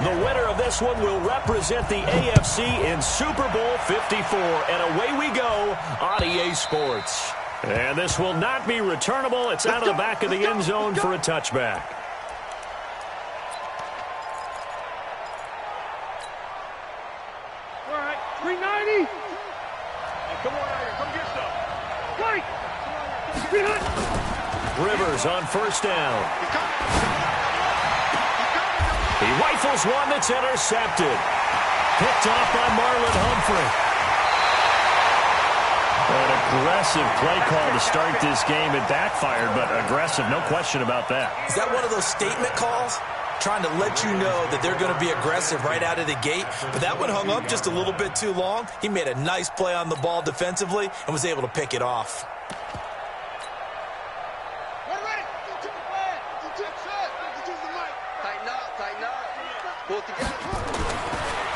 The winner of this one will represent the AFC in Super Bowl 54. And away we go on EA Sports. And this will not be returnable. It's out of the back of the end zone for a touchback. All right, 390. Hey, come on out here. Come get some. Mike. Rivers on first down. He rifles one that's intercepted. Picked off by Marlon Humphrey. An aggressive play call to start this game. It backfired, but aggressive, no question about that. Is that one of those statement calls? Trying to let you know that they're going to be aggressive right out of the gate. But that one hung up just a little bit too long. He made a nice play on the ball defensively and was able to pick it off.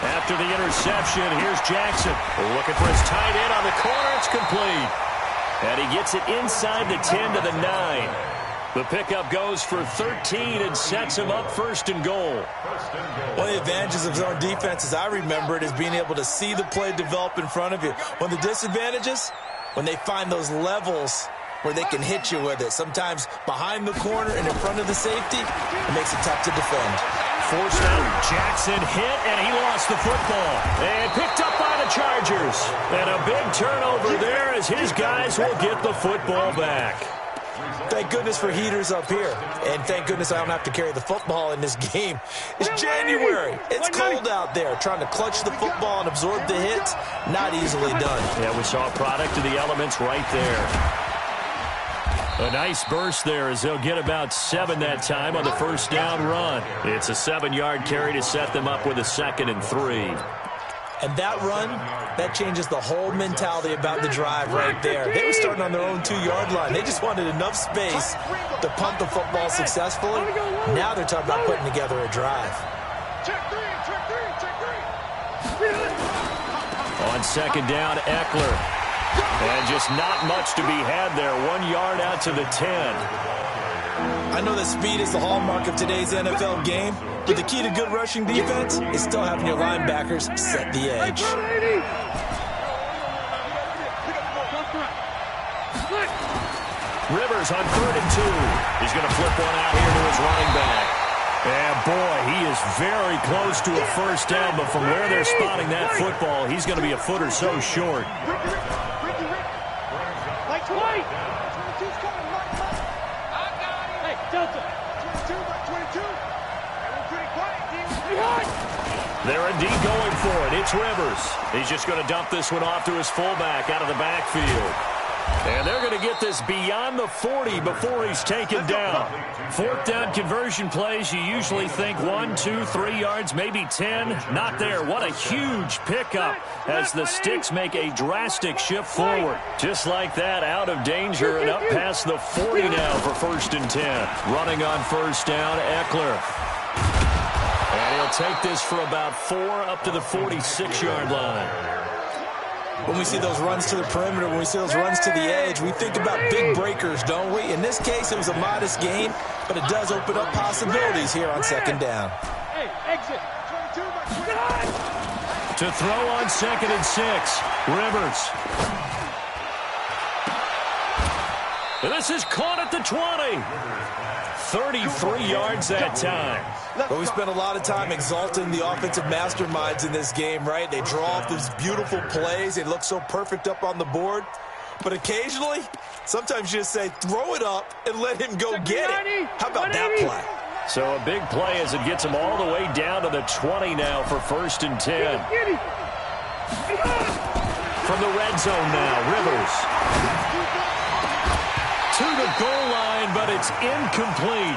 After the interception, here's Jackson. Looking for his tight end on the corner. It's complete. And he gets it inside the 10 to the 9. The pickup goes for 13 and sets him up first and goal. One of the advantages of zone defense, as I remember it, is being able to see the play develop in front of you. One of the disadvantages, when they find those levels where they can hit you with it. Sometimes behind the corner and in front of the safety, it makes it tough to defend. Forced out, Jackson hit, and he lost the football. And picked up by the Chargers. And a big turnover there as his guys will get the football back. Thank goodness for heaters up here. And thank goodness I don't have to carry the football in this game. It's January. It's cold out there. Trying to clutch the football and absorb the hits, not easily done. Yeah, we saw a product of the elements right there. A nice burst there as they'll get about 7 that time on the first down run. It's a 7-yard carry to set them up with a 2nd and 3. And that run, that changes the whole mentality about the drive right there. They were starting on their own 2-yard line. They just wanted enough space to punt the football successfully. Now they're talking about putting together a drive. On second down, Eckler. And just not much to be had there. 1 yard out to the 10. I know that speed is the hallmark of today's NFL game, but the key to good rushing defense is still having your linebackers set the edge. Rivers on 3rd and 2. He's going to flip one out here to his running back. And boy, he is very close to a first down, but from where they're spotting that football, he's going to be a foot or so short. They're indeed going for it. It's Rivers. He's just going to dump this one off to his fullback out of the backfield. And they're going to get this beyond the 40 before he's taken down. 4th down conversion plays, you usually think 1, 2, 3 yards, maybe 10. Not there. What a huge pickup as the Sticks make a drastic shift forward. Just like that, out of danger and up past the 40 now for 1st and 10. Running on first down, Eckler. And he'll take this for about 4 up to the 46-yard line. When we see those runs to the perimeter, when we see those runs to the edge, we think about big breakers, don't we? In this case, it was a modest game, but it does open up possibilities here on second down. Hey, exit. To throw on 2nd and 6, Rivers. And this is caught at the 20. 33 yards that time. But we spent a lot of time exalting the offensive masterminds in this game, right? They draw off these beautiful plays. They look so perfect up on the board. But occasionally, sometimes you just say, throw it up and let him go get it. How about that play? So a big play as it gets him all the way down to the 20 now for 1st and 10. From the red zone now, Rivers. To the goal line, but it's incomplete.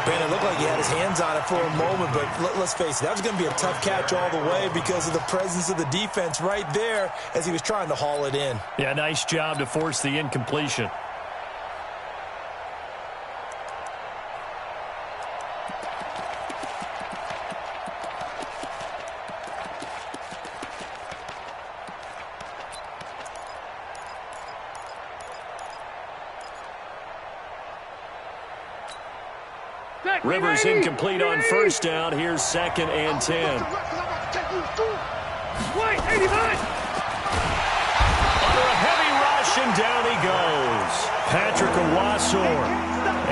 Ben, it looked like he had his hands on it for a moment, but let's face it, that was going to be a tough catch all the way because of the presence of the defense right there as he was trying to haul it in. Yeah, nice job to force the incompletion. Hey, Rivers incomplete on first down. Here's 2nd and 10. Wait, 89. Under a heavy rush, and down he goes. Patrick Owasor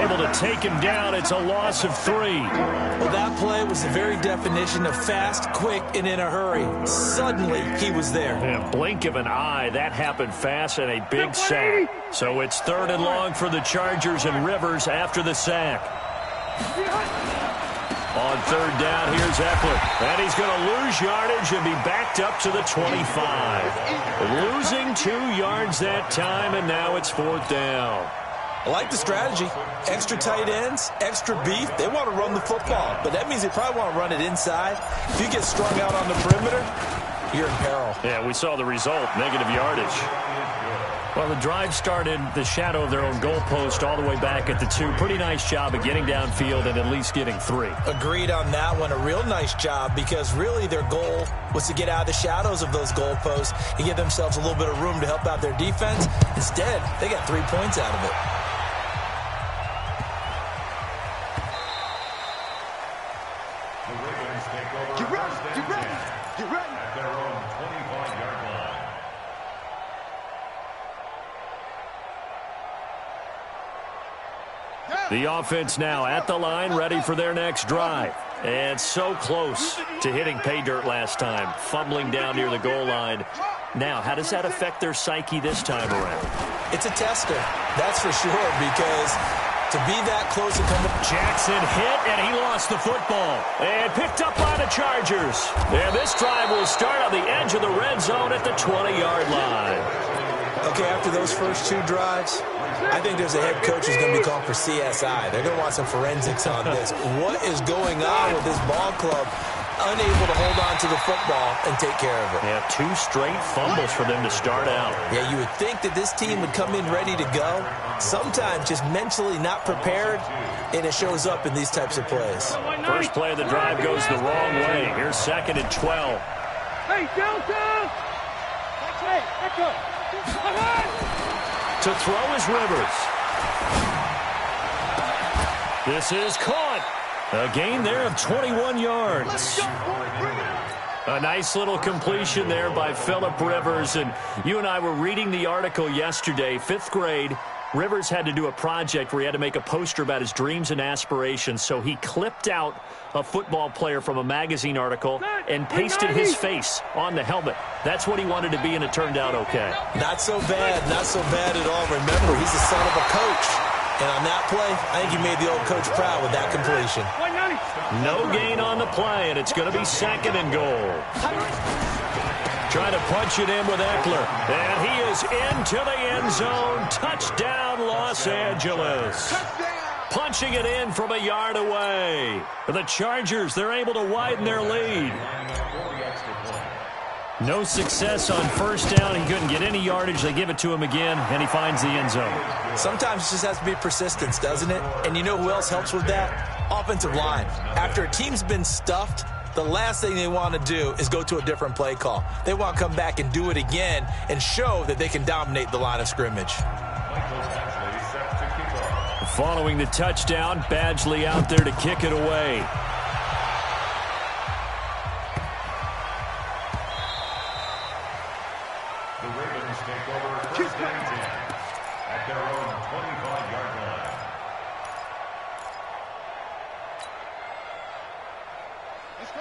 able to take him down. It's a loss of 3. Well, that play was the very definition of fast, quick, and in a hurry. Suddenly, he was there. In a blink of an eye, that happened fast and a big sack. So it's 3rd and long for the Chargers, and Rivers after the sack. On 3rd down, here's Eckler. And he's going to lose yardage and be backed up to the 25. Losing 2 yards that time, and now it's 4th down. I like the strategy. Extra tight ends, extra beef. They want to run the football, but that means they probably want to run it inside. If you get strung out on the perimeter, you're in peril. Yeah, we saw the result, negative yardage. Well, the drive started the shadow of their own goalpost all the way back at the 2. Pretty nice job of getting downfield and at least getting 3. Agreed on that one. A real nice job because really their goal was to get out of the shadows of those goalposts and give themselves a little bit of room to help out their defense. Instead, they got 3 points out of it. The offense now at the line, ready for their next drive. And so close to hitting pay dirt last time, fumbling down near the goal line. Now, how does that affect their psyche this time around? It's a tester, that's for sure, because to be that close and come up. Jackson hit, and he lost the football. And picked up by the Chargers. And this drive will start on the edge of the red zone at the 20-yard line. Okay, after those first 2 drives, I think there's a head coach who's going to be called for CSI. They're going to want some forensics on this. What is going on with this ball club? Unable to hold on to the football and take care of it. Yeah, 2 straight fumbles for them to start out. Yeah, you would think that this team would come in ready to go. Sometimes just mentally not prepared, and it shows up in these types of plays. First play of the drive goes the wrong way. Here's 2nd and 12. Hey, Delta! Hey, Echo! To throw is Rivers. This is caught. A gain there of 21 yards. A nice little completion there by Phillip Rivers. And you and I were reading the article yesterday, 5th grade. Rivers had to do a project where he had to make a poster about his dreams and aspirations. So he clipped out a football player from a magazine article and pasted his face on the helmet. That's what he wanted to be, and it turned out okay. Not so bad at all. Remember, he's the son of a coach. And on that play, I think he made the old coach proud with that completion. No gain on the play, and it's going to be 2nd and goal. Trying to punch it in with Eckler. And he is into the end zone. Touchdown, Los Angeles. Punching it in from a yard away. The Chargers, they're able to widen their lead. No success on first down. He couldn't get any yardage. They give it to him again, and he finds the end zone. Sometimes it just has to be persistence, doesn't it? And you know who else helps with that? Offensive line. After a team's been stuffed, the last thing they want to do is go to a different play call. They want to come back and do it again and show that they can dominate the line of scrimmage. Following the touchdown, Badgley out there to kick it away. The Ravens take over first and 10 at their own 25-yard line.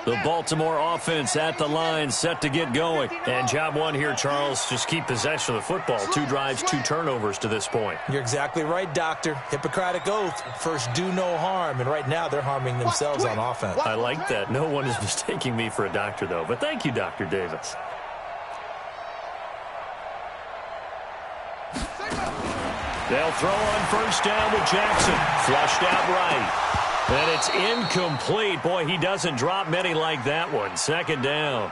The Baltimore offense at the line, set to get going. And job one here, Charles, just keep possession of the football. 2 drives, 2 turnovers to this point. You're exactly right, Doctor. Hippocratic oath. First, do no harm. And right now, they're harming themselves on offense. I like that. No one is mistaking me for a doctor, though. But thank you, Dr. Davis. They'll throw on first down with Jackson. Flushed out right. And it's incomplete. Boy, he doesn't drop many like that one. 2nd down.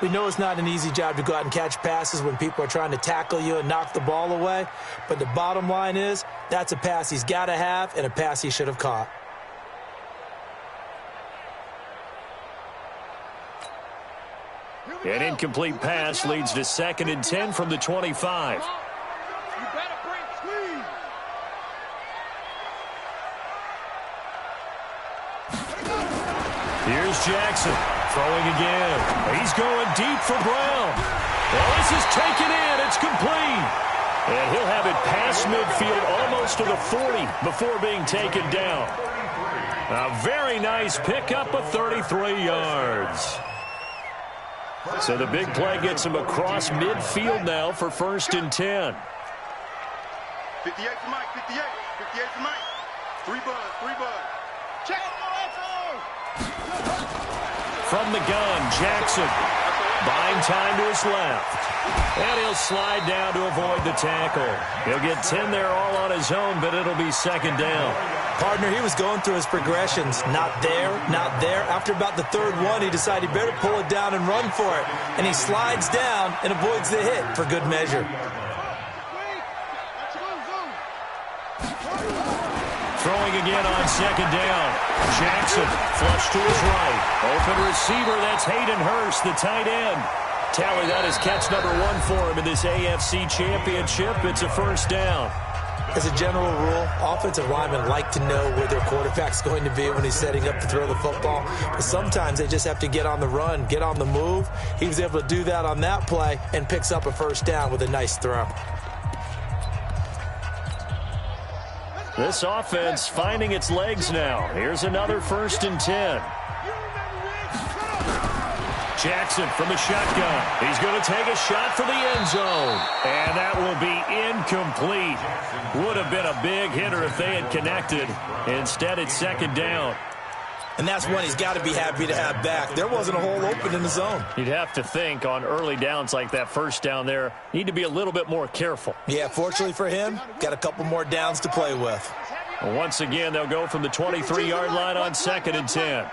We know it's not an easy job to go out and catch passes when people are trying to tackle you and knock the ball away. But the bottom line is, that's a pass he's got to have and a pass he should have caught. An incomplete pass leads to 2nd and 10 from the 25. Here's Jackson throwing again. He's going deep for Brown. Well, this is taken in. It's complete. And he'll have it past midfield almost to the 40 before being taken down. A very nice pickup of 33 yards. So the big play gets him across midfield now for 1st and 10. 58 to Mike, 58. 58 to Mike. 3 bud. Check. From the gun, Jackson. Buying time to his left. And he'll slide down to avoid the tackle. He'll get 10 there all on his own, but it'll be 2nd down. Partner, he was going through his progressions. Not there, not there. After about the 3rd one, he decided he better pull it down and run for it. And he slides down and avoids the hit for good measure. Throwing again on 2nd down. Jackson flush to his right. Open receiver, that's Hayden Hurst, the tight end. Tally, that is catch number 1 for him in this AFC Championship. It's a 1st down. As a general rule, offensive linemen like to know where their quarterback's going to be when he's setting up to throw the football. But sometimes they just have to get on the run, get on the move. He was able to do that on that play and picks up a 1st down with a nice throw. This offense finding its legs now. Here's another 1st and 10. Jackson from the shotgun. He's going to take a shot for the end zone. And that will be incomplete. Would have been a big hitter if they had connected. Instead, it's 2nd down. And that's one he's got to be happy to have back. There wasn't a hole open in the zone. You'd have to think on early downs like that 1st down there, need to be a little bit more careful. Yeah, fortunately for him, got a couple more downs to play with. Once again, they'll go from the 23-yard line on 2nd and 10.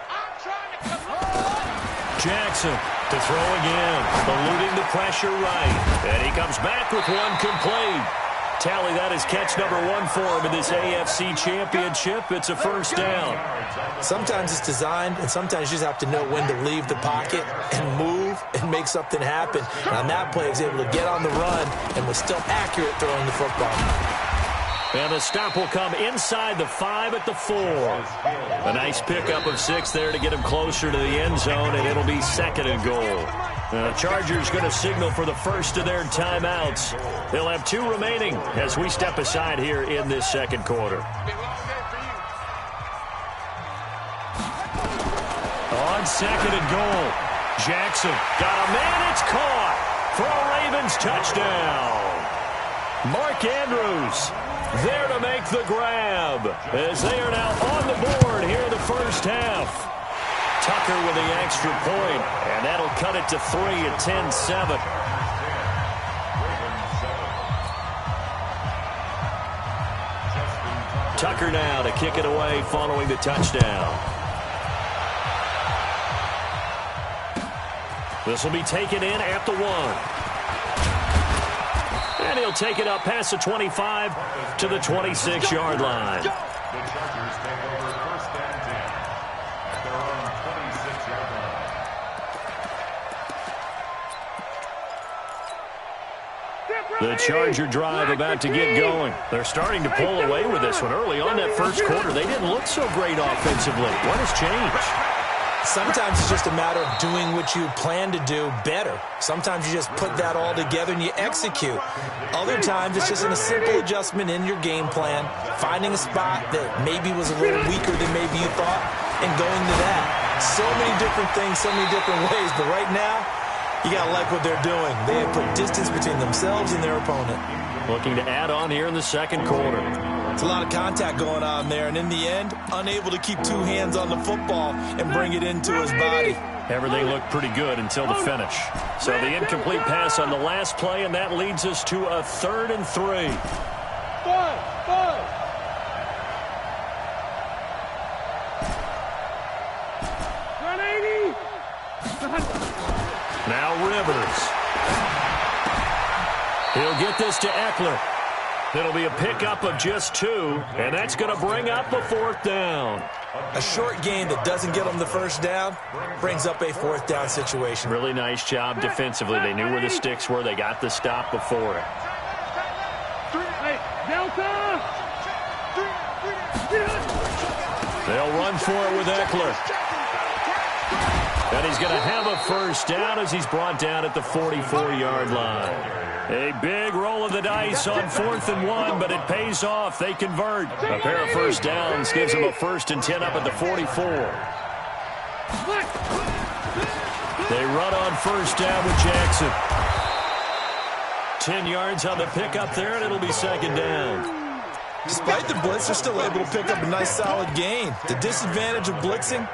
Jackson to throw again, eluding the pressure right. And he comes back with one complete. Tally, that is catch number 1 for him in this AFC Championship. It's a 1st down. Sometimes it's designed, and sometimes you just have to know when to leave the pocket and move and make something happen. And on that play, he was able to get on the run and was still accurate throwing the football. And the stop will come inside the 5 at the 4. A nice pickup of 6 there to get him closer to the end zone, and it'll be 2nd and goal. The Chargers going to signal for the first of their timeouts. They'll have 2 remaining as we step aside here in this 2nd quarter. On 2nd and goal, Jackson got a man. It's caught for a Ravens touchdown. Mark Andrews there to make the grab as they are now on the board here in the 1st half. Tucker with the extra point, and that'll cut it to 3 at 10-7. Tucker now to kick it away following the touchdown. This will be taken in at the 1. And he'll take it up past the 25 to the 26-yard line. The Chargers take over 1st and 10 at their own 26-yard line. The Charger drive about to get going. They're starting to pull away with this one. Early on that 1st quarter, they didn't look so great offensively. What has changed? Sometimes it's just a matter of doing what you plan to do better. Sometimes you just put that all together and you execute. Other times it's just a simple adjustment in your game plan, finding a spot that maybe was a little weaker than maybe you thought, and going to that. So many different things, so many different ways, but right now, you got to like what they're doing. They have put distance between themselves and their opponent. Looking to add on here in the 2nd quarter. It's a lot of contact going on there, and in the end, unable to keep 2 hands on the football and bring it into his body. Everything looked pretty good until the finish. So the incomplete pass on the last play, and that leads us to a 3rd and 3. Now Rivers. He'll get this to Eckler. It'll be a pickup of just 2, and that's going to bring up a 4th down. A short gain that doesn't get them the 1st down brings up a 4th down situation. Really nice job defensively. They knew where the sticks were. They got the stop before it. They'll run for it with Eckler. And he's going to have a first down as he's brought down at the 44-yard line. A big roll of the dice on 4th and 1, but it pays off. They convert. A pair of first downs gives them a 1st and 10 up at the 44. They run on first down with Jackson. 10 yards on the pickup there, and it'll be 2nd down. Despite the blitz, they're still able to pick up a nice solid gain. The disadvantage of blitzing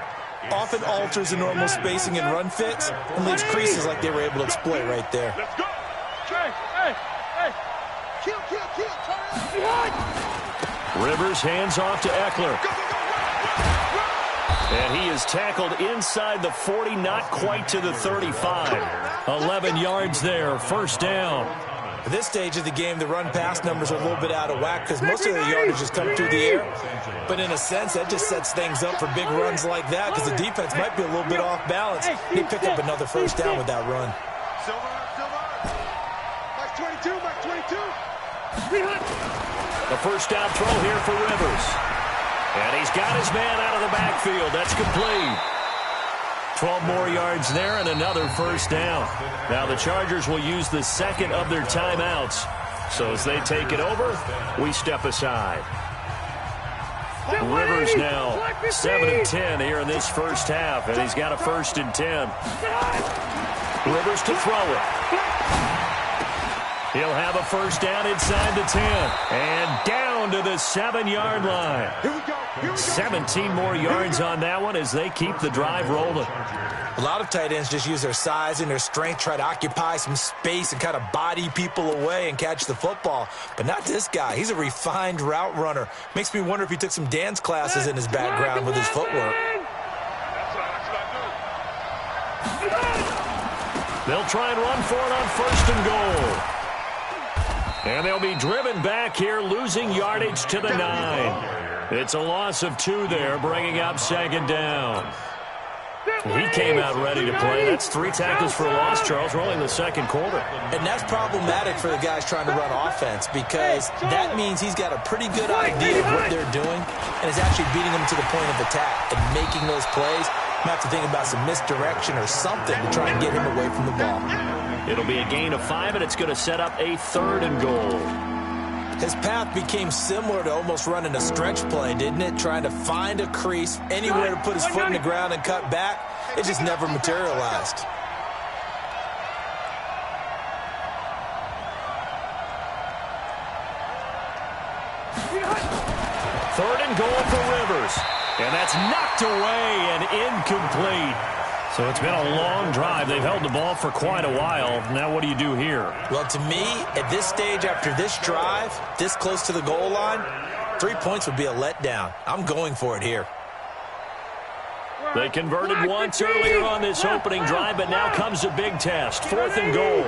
often alters the normal spacing and run fits and leaves creases like they were able to exploit right there. Let's go. Hey. Kill. Rivers hands off to Eckler. And he is tackled inside the 40, not quite to the 35. 11 yards there, 1st down. At this stage of the game, the run-pass numbers are a little bit out of whack because most of the yardage has come through the air. But in a sense, that just sets things up for big runs like that because the defense might be a little bit off balance. They pick up another first down with that run. Silver. Max 22. The first down throw here for Rivers. And he's got his man out of the backfield. That's complete. 12 more yards there and another first down. Now the Chargers will use the 2nd of their timeouts. So as they take it over, we step aside. Rivers now 7 and 10 here in this first half, and he's got a 1st and 10. Rivers to throw it. He'll have a first down inside the 10. And down to the 7-yard line. Here we go. 17 more yards on that one as they keep the drive rolling. A lot of tight ends just use their size and their strength, try to occupy some space and kind of body people away and catch the football. But not this guy. He's a refined route runner. Makes me wonder if he took some dance classes in his background with his footwork. They'll try and run for it on 1st and goal. And they'll be driven back here, losing yardage to the 9. It's a loss of 2 there, bringing up 2nd down. He came out ready to play. That's 3 tackles for a loss, Charles. We're only in the 2nd quarter. And that's problematic for the guys trying to run offense because that means he's got a pretty good idea of what they're doing and is actually beating them to the point of attack and making those plays. You have to think about some misdirection or something to try and get him away from the ball. It'll be a gain of 5, and it's going to set up a 3rd and goal. His path became similar to almost running a stretch play, didn't it? Trying to find a crease, anywhere to put his foot in the ground and cut back. It just never materialized. Third and goal for Rivers. And that's knocked away and incomplete. So it's been a long drive. They've held the ball for quite a while. Now what do you do here? Well, to me, at this stage, after this drive, this close to the goal line, 3 points would be a letdown. I'm going for it here. They converted once earlier on this opening drive, but now comes a big test. 4th and goal.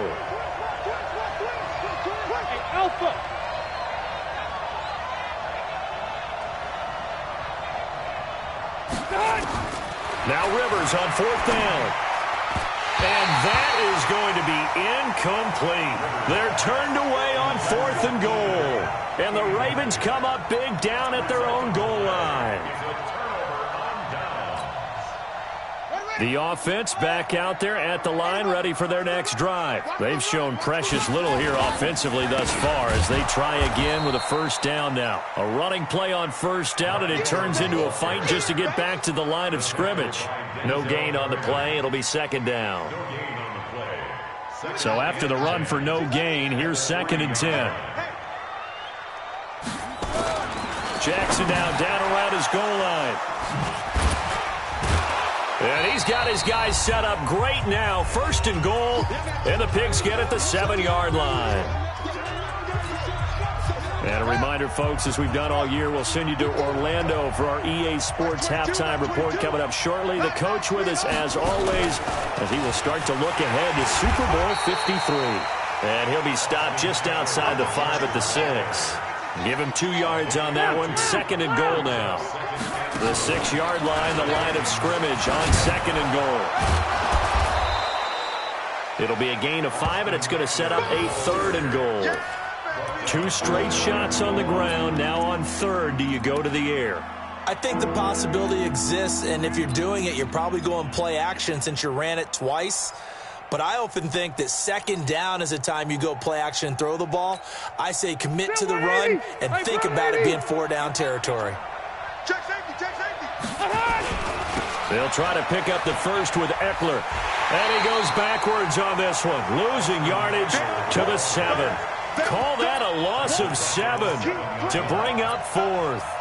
Alpha. Now Rivers on 4th down. And that is going to be incomplete. They're turned away on 4th and goal. And the Ravens come up big down at their own goal line. The offense back out there at the line, ready for their next drive. They've shown precious little here offensively thus far as they try again with a first down now. A running play on first down, and it turns into a fight just to get back to the line of scrimmage. No gain on the play. It'll be 2nd down. So after the run for no gain, here's 2nd and 10. Jackson now down around his goal line. And he's got his guys set up great now. 1st and goal, and the Pigs get at the 7-yard line. And a reminder, folks, as we've done all year, we'll send you to Orlando for our EA Sports halftime report coming up shortly. The coach with us, as always, as he will start to look ahead to Super Bowl 53. And he'll be stopped just outside the 5 at the 6. Give him 2 yards on that one. 2nd and goal now. The 6-yard line, the line of scrimmage on 2nd and goal. It'll be a gain of 5, and it's going to set up a 3rd and goal. 2 straight shots on the ground. Now on 3rd, do you go to the air? I think the possibility exists, and if you're doing it, you're probably going play action since you ran it twice. But I often think that second down is a time you go play action and throw the ball. I say commit to the run and think about it being 4-down territory. Check safety, check safety. They'll try to pick up the first with Eckler. And he goes backwards on this one, losing yardage to the 7. Call that a loss of 7 to bring up 4th.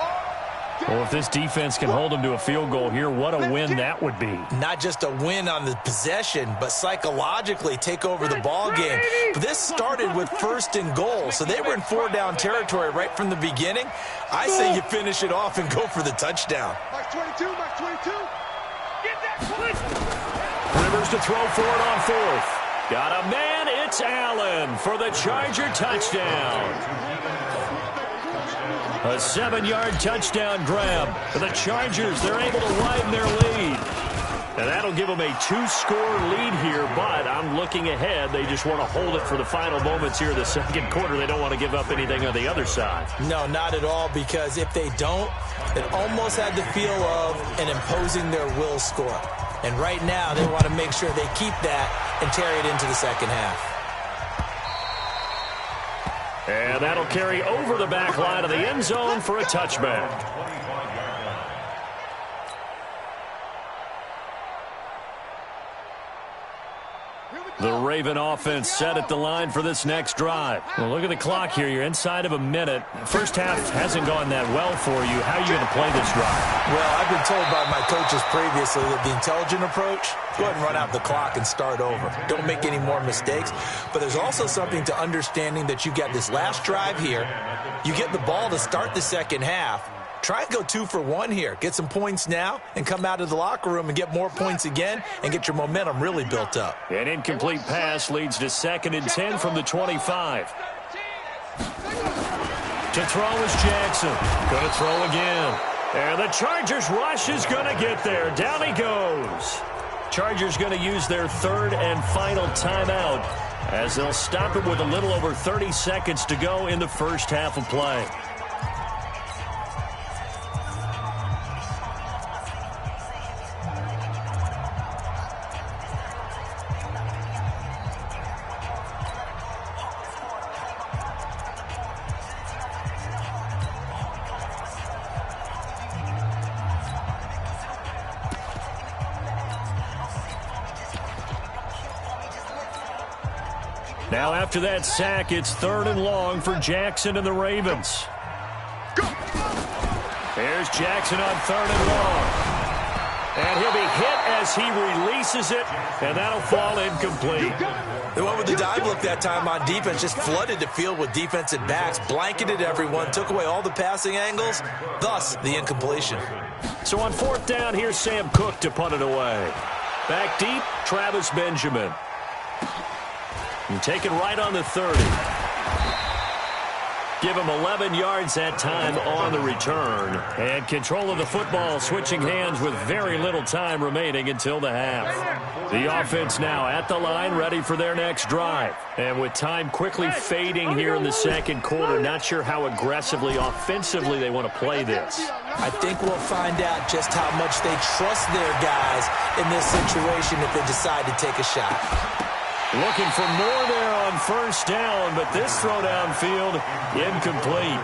Well, if this defense can hold them to a field goal here, what a win that would be. Not just a win on the possession, but psychologically take over the ball game. But this started with 1st and goal, so they were in 4-down territory right from the beginning. I say you finish it off and go for the touchdown. Max 22, Max 22. Get that push. Rivers to throw for it on 4th. Got a man, it's Allen for the Charger touchdown. A 7-yard touchdown grab for the Chargers. They're able to widen their lead. And that'll give them a 2-score lead here, but I'm looking ahead. They just want to hold it for the final moments here in the second quarter. They don't want to give up anything on the other side. No, not at all, because if they don't, it almost had the feel of an imposing their will score. And right now, they want to make sure they keep that and carry it into the second half. And that'll carry over the back line of the end zone for a touchback. The Raven offense set at the line for this next drive. Well, look at the clock here. You're inside of a minute. First half hasn't gone that well for you. How are you going to play this drive? Well, I've been told by my coaches previously that the intelligent approach, go ahead and run out the clock and start over. Don't make any more mistakes. But there's also something to understanding that you got this last drive here. You get the ball to start the second half. Try and go 2 for 1 here. Get some points now and come out of the locker room and get more points again and get your momentum really built up. An incomplete pass leads to 2nd and 10 from the 25. To throw is Jackson. Going to throw again. And the Chargers rush is going to get there. Down he goes. Chargers going to use their 3rd and final timeout as they'll stop it with a little over 30 seconds to go in the first half of play. Now after that sack, it's 3rd and long for Jackson and the Ravens. There's Jackson on 3rd and long. And he'll be hit as he releases it, and that'll fall incomplete. They went with the dive look that time on defense, just flooded the field with defensive backs, blanketed everyone, took away all the passing angles, thus the incompletion. So on 4th down, here's Sam Cook to punt it away. Back deep, Travis Benjamin. And taken right on the 30. Give him 11 yards that time on the return. And control of the football switching hands with very little time remaining until the half. The offense now at the line, ready for their next drive. And with time quickly fading here in the second quarter, not sure how aggressively, offensively they want to play this. I think we'll find out just how much they trust their guys in this situation if they decide to take a shot. Looking for more there on 1st down, but this throw downfield incomplete.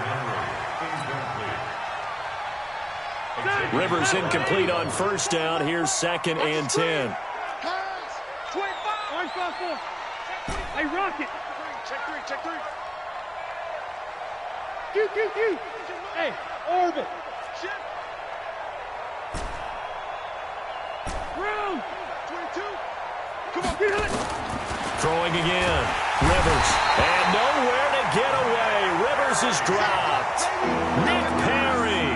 Rivers incomplete on 1st down. Here's 2nd and 10. Hey, Rocket. Check 3. Q. Hey, orbit. Round. 22. Come on, get it. Throwing again. Rivers. And nowhere to get away. Rivers is dropped. Nick Perry.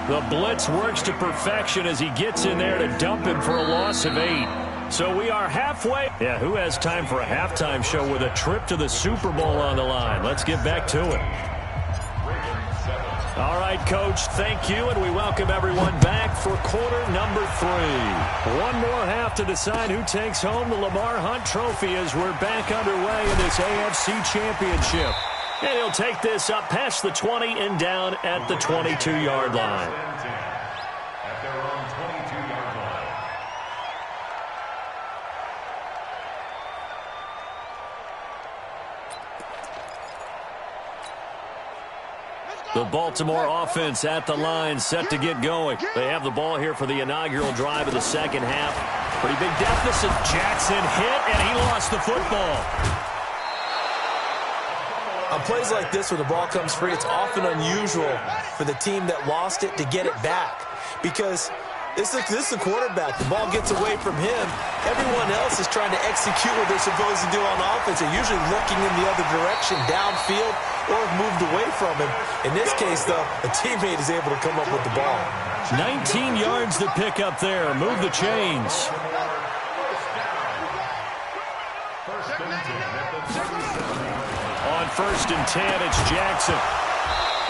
The blitz works to perfection as he gets in there to dump him for a loss of 8. So we are halfway. Yeah, who has time for a halftime show with a trip to the Super Bowl on the line? Let's get back to it. All right, Coach, thank you, and we welcome everyone back for quarter number 3. One more half to decide who takes home the Lamar Hunt Trophy as we're back underway in this AFC Championship. And he'll take this up past the 20 and down at the 22-yard line. The Baltimore offense at the line, set to get going. They have the ball here for the inaugural drive of the second half. Pretty big deficit. Jackson hit, and he lost the football. On plays like this where the ball comes free, it's often unusual for the team that lost it to get it back. Because this is the quarterback. The ball gets away from him. Everyone else is trying to execute what they're supposed to do on offense. They're usually looking in the other direction, downfield, or have moved away from him. In this case, though, a teammate is able to come up with the ball. 19 yards to pick up there. Move the chains. On 1st and 10, it's Jackson.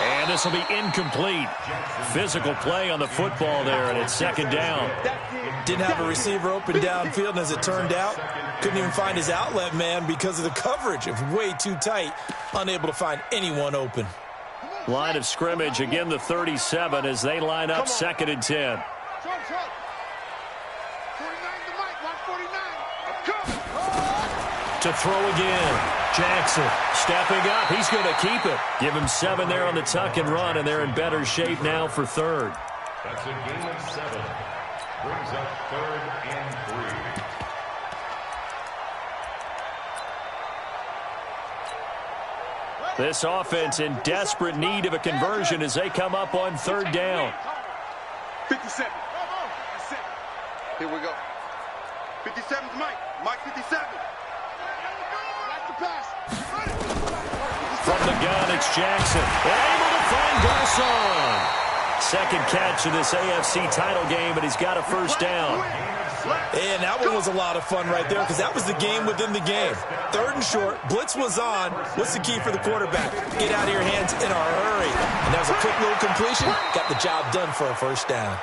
And this will be incomplete. Physical play on the football there, and it's 2nd down. Didn't have a receiver open downfield, and as it turned out, couldn't even find his outlet man because of the coverage. It was way too tight, unable to find anyone open. Line of scrimmage, again the 37 as they line up 2nd and 10. To throw again. Jackson stepping up. He's going to keep it. Give him 7 there on the tuck and run, and they're in better shape now for 3rd. That's a gain of 7. Brings up 3rd and 3. This offense in desperate need of a conversion as they come up on 3rd down. 57. Here we go. 57's Mike. Mike 57. From the gun, it's Jackson. They're able to find Garcon. 2nd catch of this AFC title game, and he's got a 1st down. And that one was a lot of fun right there because that was the game within the game. 3rd and short, blitz was on. What's the key for the quarterback? Get out of your hands in a hurry. And that was a quick little completion. Got the job done for a 1st down.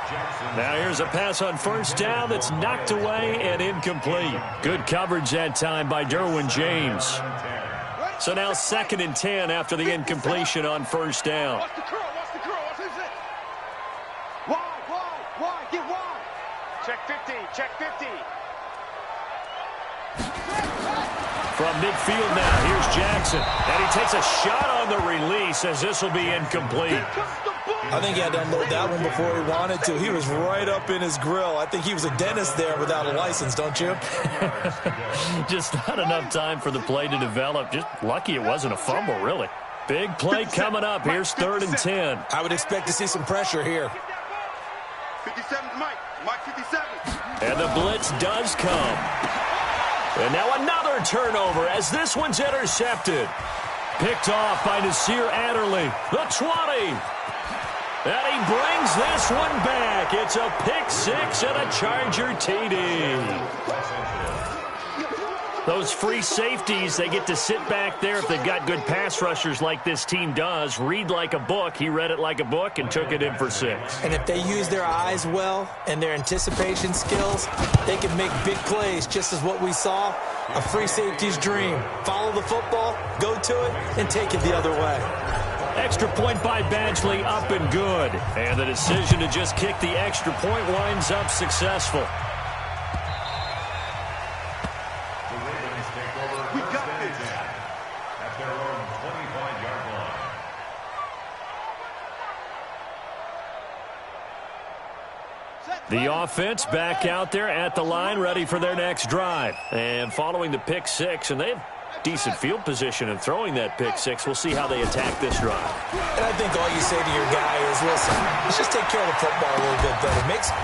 Now here's a pass on 1st down that's knocked away and incomplete. Good coverage that time by Derwin James. So now 2nd and 10 after the incompletion on 1st down. Watch the curl. Wide. Get wide. Check 50. From midfield now, here's Jackson. And he takes a shot on the release as this will be incomplete. I think he had to unload that one before he wanted to. He was right up in his grill. I think he was a dentist there without a license, don't you? Just not enough time for the play to develop. Just lucky it wasn't a fumble, really. Big play coming up. Here's 3rd and 10. I would expect to see some pressure here. 57's Mike. Mike 57. And the blitz does come. And now another turnover as this one's intercepted. Picked off by Nasir Adderley. The 20. And he brings this one back. It's a pick 6 and a Charger TD. Those free safeties, they get to sit back there if they've got good pass rushers like this team does. Read like a book. He read it like a book and took it in for 6. And if they use their eyes well and their anticipation skills, they can make big plays, just as what we saw. A free safety's dream. Follow the football, go to it, and take it the other way. Extra point by Badgley, up and good. And the decision to just kick the extra point winds up successful. The Ravens take over We got this. at their own 25-yard line. The offense back out there at the line, ready for their next drive. And following the pick 6, and they have decent field position in throwing that pick 6. We'll see how they attack this drive. And I think all you say to your guy is, listen, let's just take care of the football a little bit better.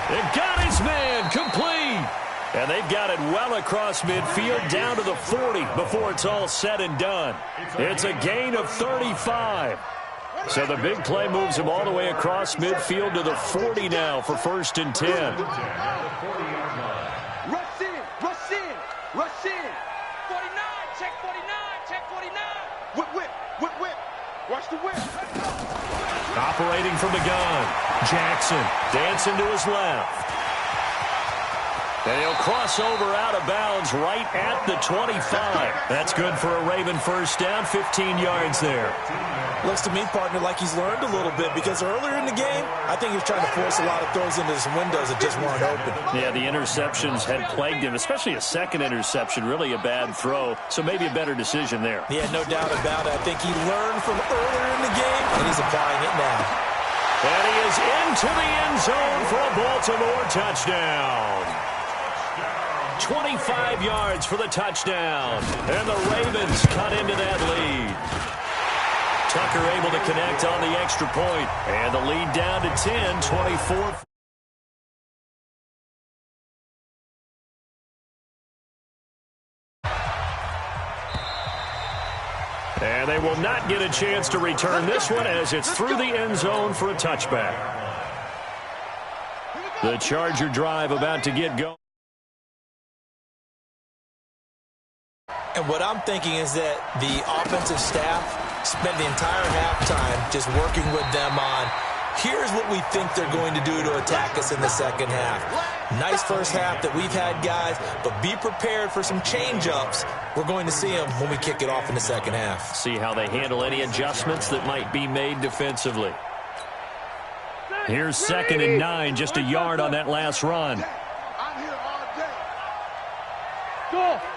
They've got his man complete. And they've got it well across midfield down to the 40 before it's all said and done. It's a gain of 35. So the big play moves him all the way across midfield to the 40 now for 1st and 10. Rush in. 49, check 49. Whip. Watch the whip. Operating from the gun. Jackson dancing to his left. And he'll cross over out of bounds right at the 25. That's good for a Raven first down, 15 yards there. Looks to me, partner, like he's learned a little bit because earlier in the game, I think he was trying to force a lot of throws into some windows that just weren't open. Yeah, the interceptions had plagued him, especially a second interception, really a bad throw, so maybe a better decision there. Yeah, no doubt about it. I think he learned from earlier in the game, and he's applying it now. And he is into the end zone for a Baltimore touchdown. 25 yards for the touchdown. And the Ravens cut into that lead. Tucker able to connect on the extra point. And the lead down to 10, 24. And they will not get a chance to return this one as it's through the end zone for a touchback. The Charger drive about to get going. And what I'm thinking is that the offensive staff spent the entire halftime just working with them on, here's what we think they're going to do to attack us in the second half. Nice first half that we've had, guys, but be prepared for some change-ups. We're going to see them when we kick it off in the second half. See how they handle any adjustments that might be made defensively. Here's 2nd and 9, just a yard on that last run. I'm here all day.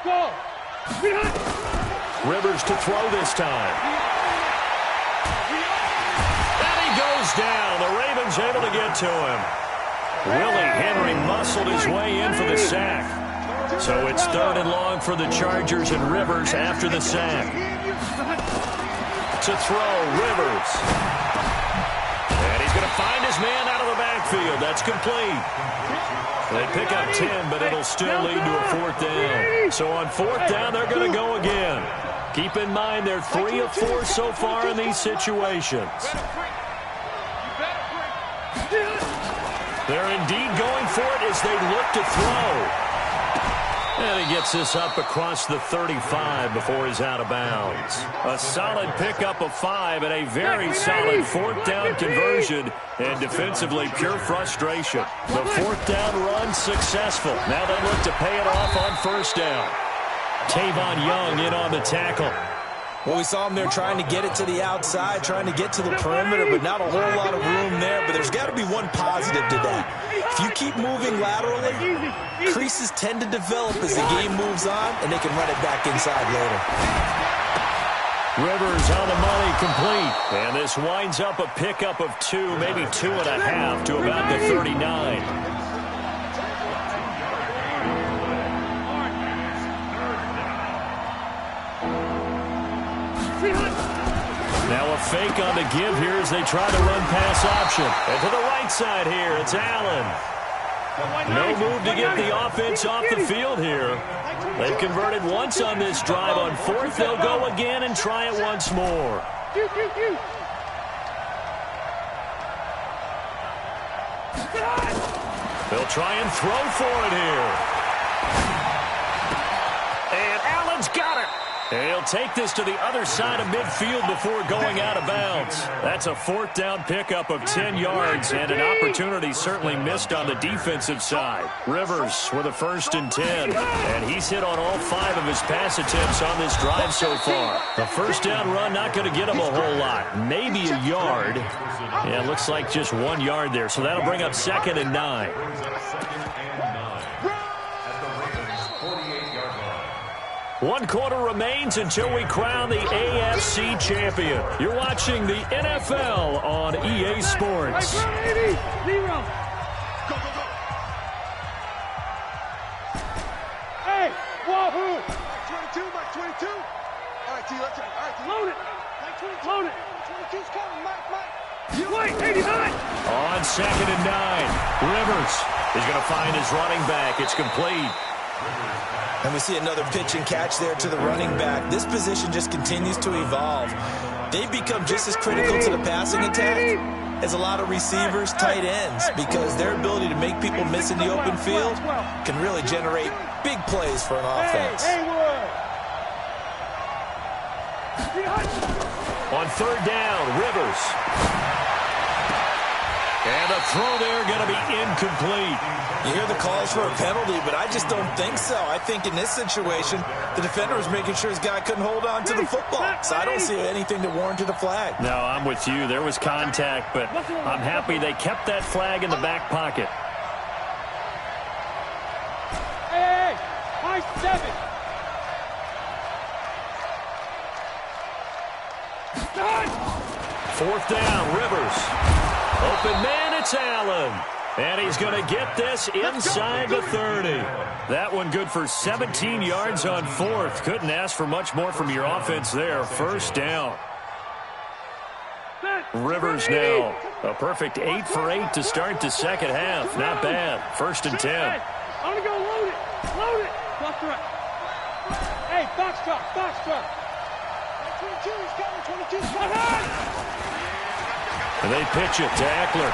Go! Rivers to throw this time. And he goes down. The Ravens able to get to him. Willie Henry muscled his way in for the sack. So it's 3rd and long for the Chargers and Rivers after the sack. To throw, Rivers. And he's going to find his man out of the backfield. That's complete. They pick up 10, but it'll still lead to a 4th down. So on 4th down, they're going to go again. Keep in mind, they're 3 of 4 so far in these situations. They're indeed going for it as they look to throw. And he gets this up across the 35 before he's out of bounds. A solid pickup of 5 and a very solid 4th down conversion. And defensively, pure frustration. The 4th down run successful. Now they look to pay it off on 1st down. Tavon Young in on the tackle. Well, we saw him there trying to get it to the outside, trying to get to the perimeter, but not a whole lot of room there. But there's got to be one positive to that. If you keep moving laterally, creases tend to develop as the game moves on, and they can run it back inside later. Rivers on the money, complete. And this winds up a pickup of 2, maybe 2.5 to about the 39. Now a fake on the give here as they try to run pass option. And to the right side here, it's Allen. No move to get the offense off the field here. They've converted once on this drive. On 4th, they'll go again and try it once more. They'll try and throw for it here. And Allen's got it. And he'll take this to the other side of midfield before going out of bounds. That's a 4th down pickup of 10 yards and an opportunity certainly missed on the defensive side. Rivers with a 1st and 10, and he's hit on all 5 of his pass attempts on this drive so far. The 1st down run not going to get him a whole lot, maybe a yard. Yeah, it looks like just 1 yard there, so that'll bring up 2nd and 9. One quarter remains until we crown the AFC champion. You're watching the NFL on EA Sports. Go, go, go. Hey, wahoo! Mike 22, Mike 22. All right, T, let's go. All right, T. Load it. Mike 22. Load it. 22's coming, Mike. Wait, 89. On 2nd and 9, Rivers is going to find his running back. It's complete. And we see another pitch and catch there to the running back. This position just continues to evolve. They've become just as critical to the passing attack as a lot of receivers, tight ends, because their ability to make people miss in the open field can really generate big plays for an offense. On 3rd down, Rivers. And the throw there going to be incomplete. You hear the calls for a penalty, but I just don't think so. I think in this situation, the defender was making sure his guy couldn't hold on to the football. So I don't see anything that warranted a flag. No, I'm with you. There was contact, but I'm happy they kept that flag in the back pocket. Hey, high 7. Fourth down, Rivers. Open man, it's Allen. And he's going to get this inside the 30. That one good for 17 yards on fourth. Couldn't ask for much more from your offense there. First down. Rivers now. A perfect 8 for 8 to start the second half. Not bad. First and 10. I'm going to go load it. Load it. Left to right. Hey, box truck. Box truck. 22, he's coming. 22, and they pitch it to Eckler.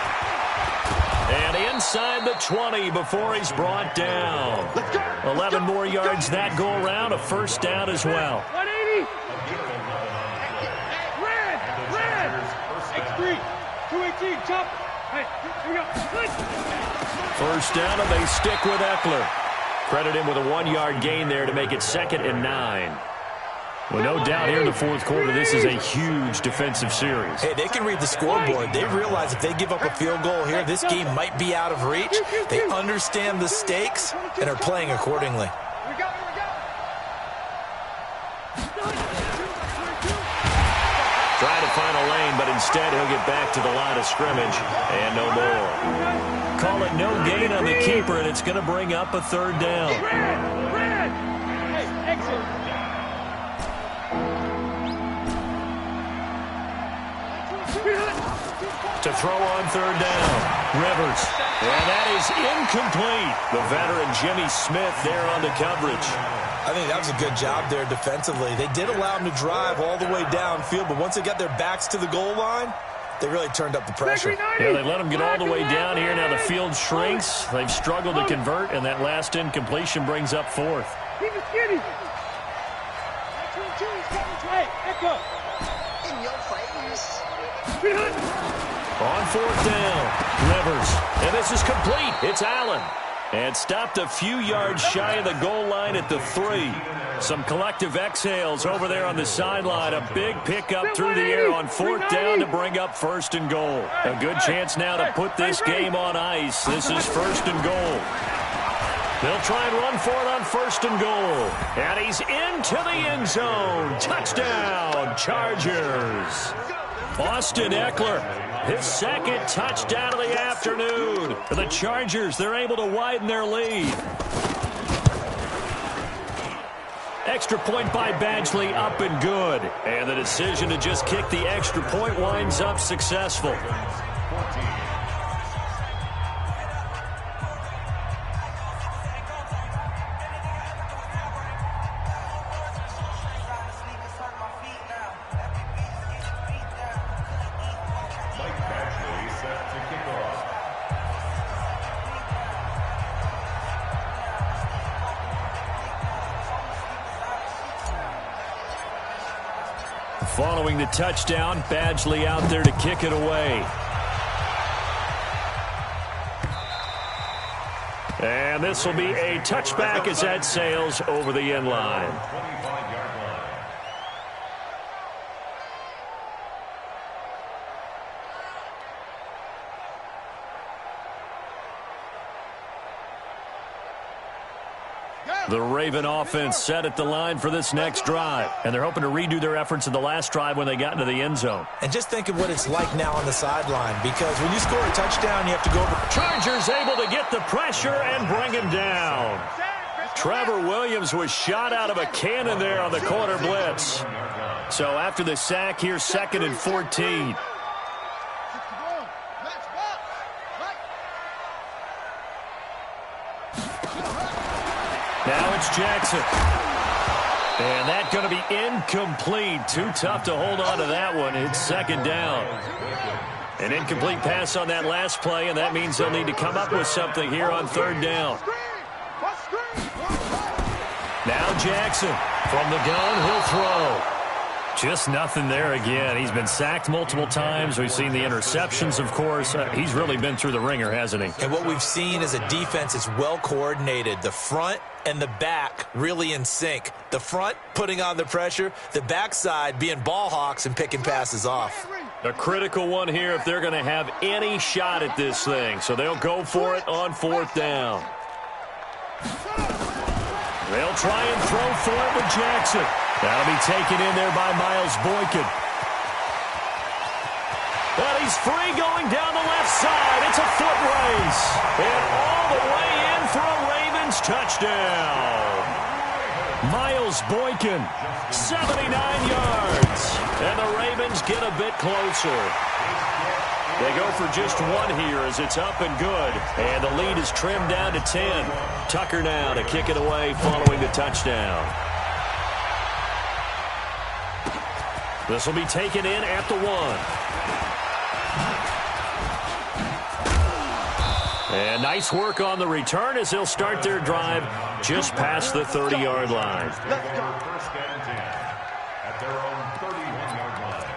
And inside the 20 before he's brought down. 11 more yards that go around. A first down as well. 180. Red. X3. 218. Chop. Hey, here we go. First down, and they stick with Eckler. Credit him with a 1-yard gain there to make it 2nd and 9. Well, no doubt here in the fourth quarter, this is a huge defensive series. Hey, they can read the scoreboard. They realize if they give up a field goal here, this game might be out of reach. They understand the stakes and are playing accordingly. Trying to find a lane, but instead he'll get back to the line of scrimmage, and no more. Call it no gain on the keeper, and it's going to bring up a third down. Red. Hey, exit. To throw on third down, Rivers. And that is incomplete. The veteran Jimmy Smith there on the coverage. I think that was a good job there defensively. They did allow him to drive all the way downfield, but once they got their backs to the goal line, they really turned up the pressure. Yeah, they let them get all the way down here. Now the field shrinks. They've struggled to convert, and that last incompletion brings up fourth. Keep it skinny. Hey, echo. In your face. On fourth down, Rivers. And this is complete. It's Allen. And stopped a few yards shy of the goal line at the 3. Some collective exhales over there on the sideline. A big pickup through the air on fourth down to bring up first and goal. A good chance now to put this game on ice. This is first and goal. They'll try and run for it on first and goal. And he's into the end zone. Touchdown, Chargers. Austin Eckler, his second touchdown of the afternoon. For the Chargers, they're able to widen their lead. Extra point by Badgley, up and good. And the decision to just kick the extra point winds up successful. Following the touchdown, Badgley out there to kick it away. And this will be a touchback as that sails over the end line. The Raven offense set at the line for this next drive. And they're hoping to redo their efforts in the last drive when they got into the end zone. And just think of what it's like now on the sideline, because when you score a touchdown, you have to go over. Chargers able to get the pressure and bring him down. Trevor Williams was shot out of a cannon there on the corner blitz. So after the sack here, 2nd and 14. Now it's Jackson. And that's going to be incomplete. Too tough to hold on to that one. It's 2nd down. An incomplete pass on that last play, and that means they'll need to come up with something here on 3rd down. Now Jackson from the gun, he'll throw. Just nothing there again. He's been sacked multiple times. We've seen the interceptions, of course. He's really been through the ringer, hasn't he? And what we've seen is a defense that's well coordinated. The front and the back really in sync. The front putting on the pressure, the backside being ball hawks and picking passes off. A critical one here if they're going to have any shot at this thing. So they'll go for it on 4th down. They'll try and throw for it with Jackson. That'll be taken in there by Miles Boykin. But he's free going down the left side. It's a foot race. And all the way in for a Ravens touchdown. Miles Boykin, 79 yards. And the Ravens get a bit closer. They go for just one here as it's up and good. And the lead is trimmed down to 10. Tucker now to kick it away following the touchdown. This will be taken in at the 1. And nice work on the return as they'll start their drive just past the 30-yard line. First and 10 at their own 31-yard line.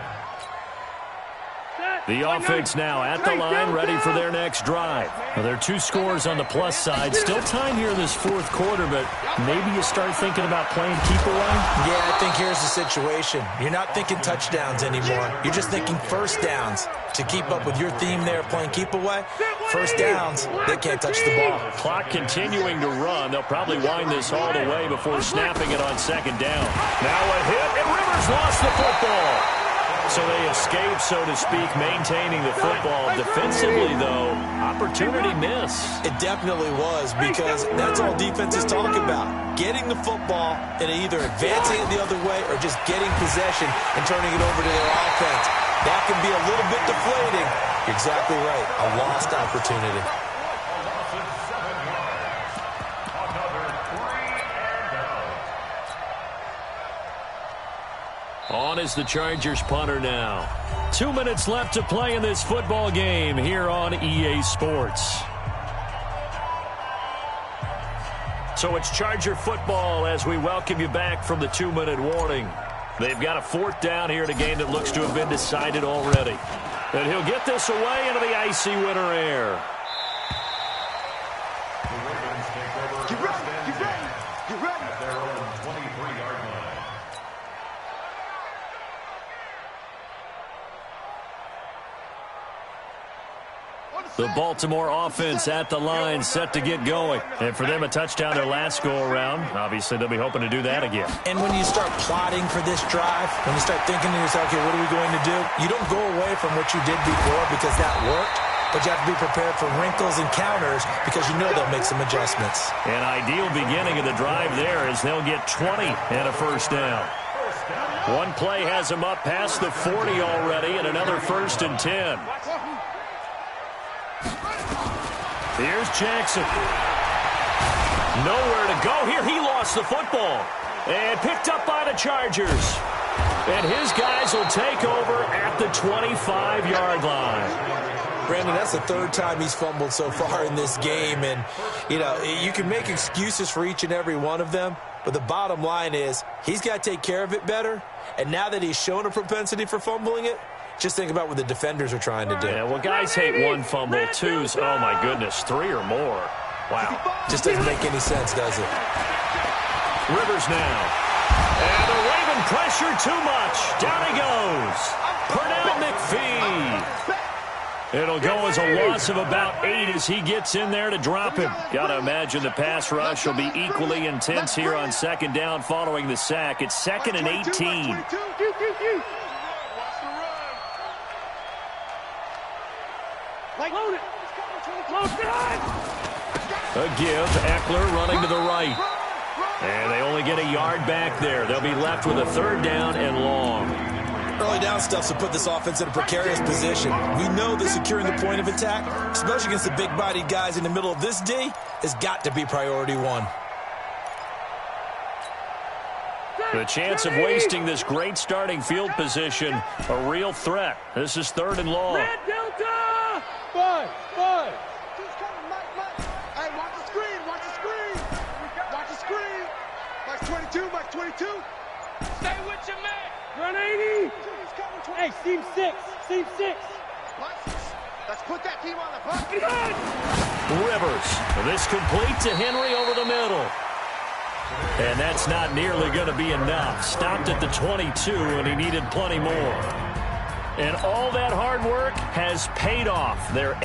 The offense now at the line, ready for their next drive. Well, there are 2 scores on the plus side. Still time here in this 4th quarter, but maybe you start thinking about playing keep away? Yeah, I think here's the situation. You're not thinking touchdowns anymore. You're just thinking first downs. To keep up with your theme there, playing keep away, first downs, they can't touch the ball. Clock continuing to run. They'll probably wind this all the way before snapping it on 2nd down. Now a hit, and Rivers lost the football. So they escape, so to speak, maintaining the football. Defensively, though, opportunity miss. It definitely was, because that's all defenses talk about. Getting the football and either advancing it the other way or just getting possession and turning it over to their offense. That can be a little bit deflating. You're exactly right. A lost opportunity. On is the Chargers punter now. 2 minutes left to play in this football game here on EA Sports. So it's Charger football as we welcome you back from the 2-minute warning. They've got a 4th down here in a game that looks to have been decided already. And he'll get this away into the icy winter air. The Ravens take over first and 10 at their own 23-yard line. The Baltimore offense at the line, set to get going. And for them, a touchdown their last go-around. Obviously, they'll be hoping to do that again. And when you start plotting for this drive, when you start thinking to yourself, okay, what are we going to do? You don't go away from what you did before because that worked, but you have to be prepared for wrinkles and counters because you know they'll make some adjustments. An ideal beginning of the drive there is they'll get 20 and a first down. One play has them up past the 40 already, and another 1st and 10. Here's Jackson. Nowhere to go here. He lost the football. And picked up by the Chargers. And his guys will take over at the 25-yard line. Brandon, that's the 3rd time he's fumbled so far in this game. And, you know, you can make excuses for each and every one of them. But the bottom line is he's got to take care of it better. And now that he's shown a propensity for fumbling it, just think about what the defenders are trying to do. Yeah, well, guys hate 1 fumble, 2s, oh, my goodness, 3 or more. Wow. Just doesn't make any sense, does it? Rivers now. And the Raven pressure too much. Down he goes. Pernell McPhee. It'll go as a loss of about 8 as he gets in there to drop him. Got to imagine the pass rush will be equally intense here on 2nd down following the sack. It's 2nd and 18. A give, Eckler running to the right. And they only get a yard back there. They'll be left with a 3rd down and long. Early down stuff to put this offense in a precarious position. We know that securing the point of attack, especially against the big-bodied guys in the middle of this D, has got to be priority 1. The chance of wasting this great starting field position, a real threat. This is 3rd and long. Red Delta! 5. He's coming, Mike. Hey, watch the screen. Watch the screen. Watch the screen. Mike 22. Stay with your man. Run 80. Hey, seam 6. Seam 6. Let's put that team on the bus. Rivers. This complete to Henry over the middle. And that's not nearly going to be enough. Stopped at the 22, and he needed plenty more. And all that hard work has paid off. They're